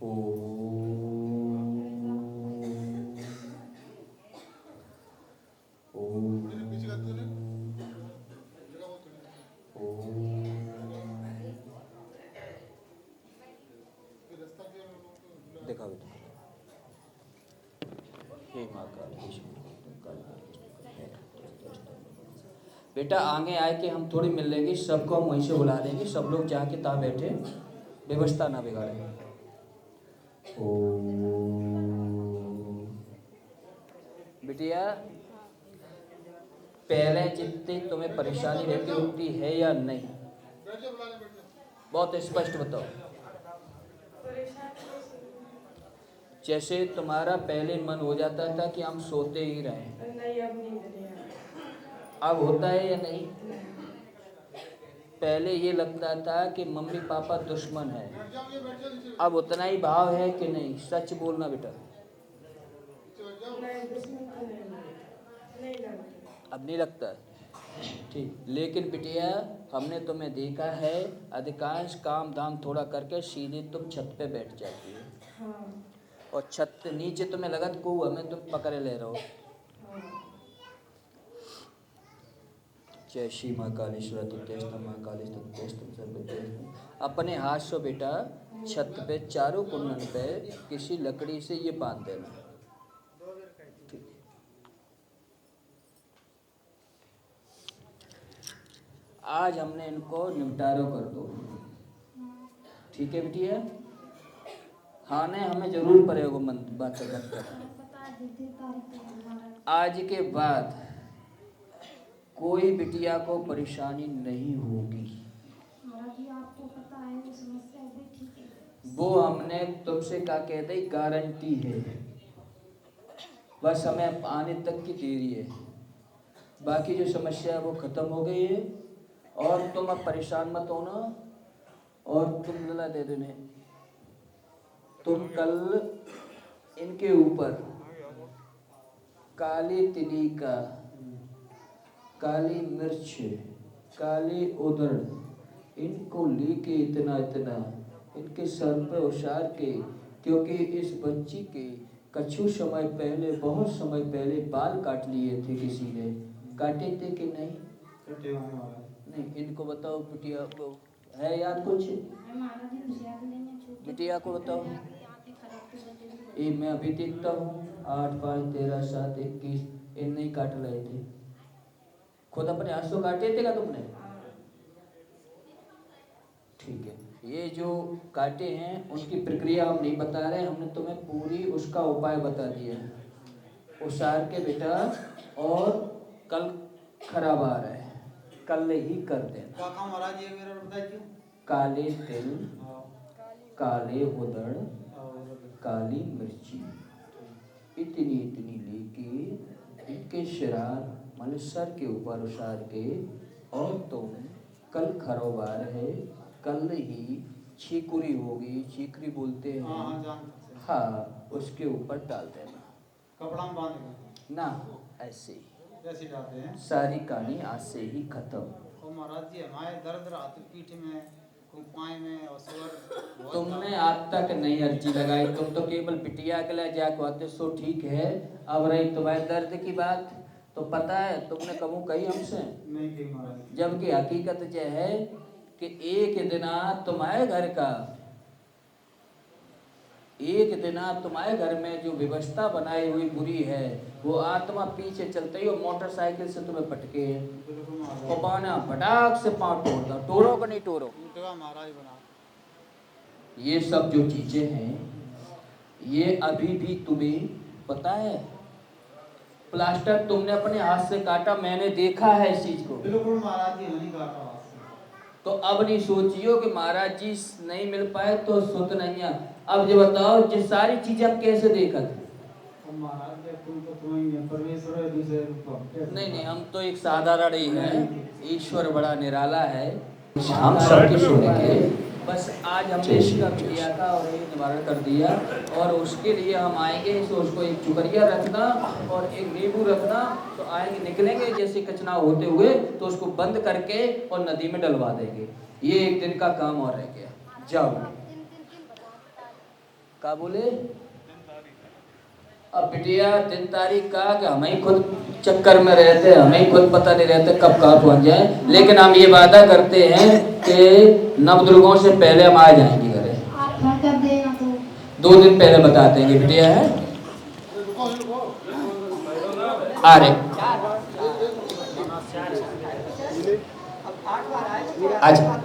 देखा बेटा, हे माँ काली। बेटा आगे आए कि हम थोड़ी मिल लेंगे, सबको हम वहीं से बुला लेंगे, सब लोग जाके ता बैठे, व्यवस्था ना बिगाड़े। बिटिया पहले जितनी तुम्हें परेशानी रहती होती है या नहीं, बहुत स्पष्ट बताओ। जैसे तुम्हारा पहले मन हो जाता था कि हम सोते ही रहें, अब होता है या नहीं? पहले ये लगता था कि मम्मी पापा दुश्मन है, अब उतना ही भाव है कि नहीं? सच बोलना बेटा। अब नहीं लगता है, ठीक। लेकिन बिटिया हमने तुम्हें देखा है, अधिकांश काम धाम थोड़ा करके सीधे तुम छत पे बैठ जाती है। हाँ। और छत नीचे तुम्हें लगत को हमें तुम पकड़े ले रहो। हाँ। जय श्री माँ कालेश्वर तुतेस्तम माँ कालेस्तुतेस्तम सर्वतेस्तम। अपने हाथ से बेटा छत पे चारों कुंडन पे किसी लकड़ी से ये बांध देना। आज हमने इनको निपटारा कर दो, ठीक है बिटिया? हाँ नहीं, हमें जरूर पड़ेगा बात कर। आज के बाद कोई बिटिया को परेशानी नहीं होगी। आपको पता है वो समस्या भी ठीक है, वो हमने तुमसे क्या कहते हैं, गारंटी है। बस हमें आने तक की देरी है, बाकी जो समस्या है वो खत्म हो गई है। और तुम अब परेशान मत होना, और तुम लला दे देने, तुम कल इनके ऊपर काली तिली का, काली मिर्च, काली उदड़, इनको लेके इतना इतना इनके सर पे उछाल के, क्योंकि इस बच्ची के कछु समय पहले, बहुत समय पहले बाल काट लिए थे, किसी ने काटे थे कि नहीं? नहीं, इनको बताओ बिटिया को है याद कुछ? बिटिया को बताओ। ये मैं अभी देखता हूँ 8, 5, 13, 7, 21 इन नहीं काट रहे थे, खुद अपने हाथ से काटे थे क्या तुमने? ठीक है, ये जो काटे हैं उनकी प्रक्रिया हम नहीं बता रहे, हमने तुम्हें पूरी उसका उपाय बता दिया है। उसार के बेटा, और कल खराब आ रहा है, कल ही कर देना। काले तिल, काले उदड़, काली मिर्ची, इतनी इतनी लेके इनके शरार मतलब सर के ऊपर उसार के, और तुम कल खरोबार है, कल ही चीकुरी होगी, चीकरी बोलते हैं, हाँ, उसके ऊपर डाल देना। कपड़ा में बांधेगा ना, ऐसे ही डालते हैं। सारी कहानी आज से ही खत्म। महाराज जी हमारे दर्द रात पीठ में, पाए में और सर, तुमने आज तक नहीं अर्जी लगाई, तुम तो केवल बिटिया के लिए जाते सो ठीक है। अब रही तुम्हारे दर्द की बात, तो पता है तुमने कबू कही हमसे नहीं, जबकि हकीकत यह है कि एक दिना तुम्हारे घर का, एक दिना तुम्हारे घर में जो व्यवस्था बनाई हुई बुरी है, वो आत्मा पीछे चलते ही मोटरसाइकिल से तुम्हें पटके और पाना फटाक से पाँव तोड़ता, टोरो का नहीं टोरो महाराज बना। ये सब जो चीजें हैं, ये अभी भी तुम्हें पता है। प्लास्टर तुमने अपने हाथ से काटा, मैंने देखा है इस चीज को। बिल्कुल महाराज जी, नहीं काटा। तो अब नहीं सोचियो कि महाराज जी नहीं मिल पाए तो सुत नहीं है। अब ये बताओ, ये सारी चीजें आप कैसे देखा थे? नहीं नहीं, हम तो एक साधारण ही हैं, ईश्वर बड़ा निराला है, हम सबके सुनेंगे। बस आज हमने इसका बिटिया का और एक निवारण कर दिया, और उसके लिए हम आएंगे, तो उसको एक चुकरिया रखना और एक नींबू रखना, तो आएंगे निकलेंगे जैसे कचना होते हुए, तो उसको बंद करके और नदी में डलवा देंगे। ये एक दिन का काम और रह गया, जाओ। क्या बोले? अब बिटिया 3 तारीख का कि हमें ही खुद चक्कर में रहते, हमें ही खुद पता नहीं रहते कब कहाँ पहुँच जाए, लेकिन हम ये वादा करते हैं कि नवदुर्गों से पहले हम आ जाएंगे घरे। 2 दिन पहले बता देंगे बिटिया है। आ रहे अच्छा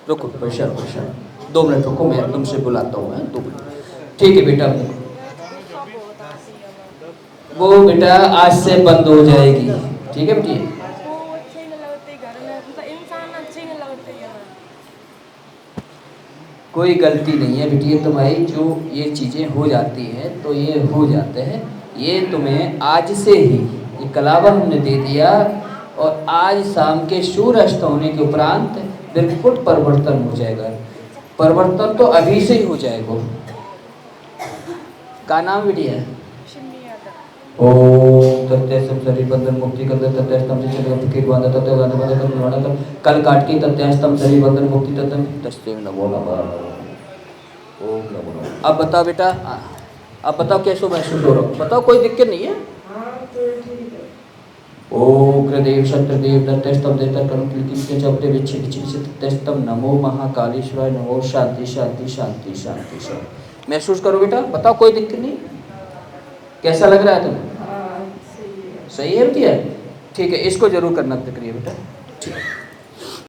रुको, प्रेशर 2 मिनट रुको, मैं तुमसे बुलाता हूँ 2 मिनट। ठीक है बेटा, वो बेटा आज से बंद हो जाएगी, ठीक है बेटी? कोई गलती नहीं है बेटी तुम्हारी, जो ये चीज़ें हो जाती हैं तो ये हो जाते हैं। ये तुम्हें आज से ही ये कलावा हमने दे दिया, और आज शाम के सूर्यास्त होने के उपरांत बिल्कुल परिवर्तन हो जाएगा। परिवर्तन तो अभी से ही हो जाएगा। का नाम बेटी है? ओम तत्यास्तम शरीर बंधन मुक्ति कर दे, तत्यास्तम से चलेगा फकीर बांधा, तत्या बांधा बांधा कर निवारण कर, कल काट की तत्यास्तम शरीर बंधन मुक्ति तत्म तस्ते नमो नमः। ओम नमो नमः। अब बताओ बेटा, अब बताओ कैसे महसूस हो रहा हो? बताओ, कोई दिक्कत नहीं है? ओम कृदेव शत्रदेव तत्यास्तम देवता कर्म क्लिकिंग के चौथे विच्छे विच्छे तत्यास्तम नमो महाकालेश्वराय नमो। शांति शांति शांति शांति शांति। महसूस करो बेटा, बताओ कोई दिक्कत नहीं? कैसा लग रहा है तुम्हें? सही है बेटिया? ठीक है, इसको जरूर करना प्रक्रिया बेटा। ठीक है।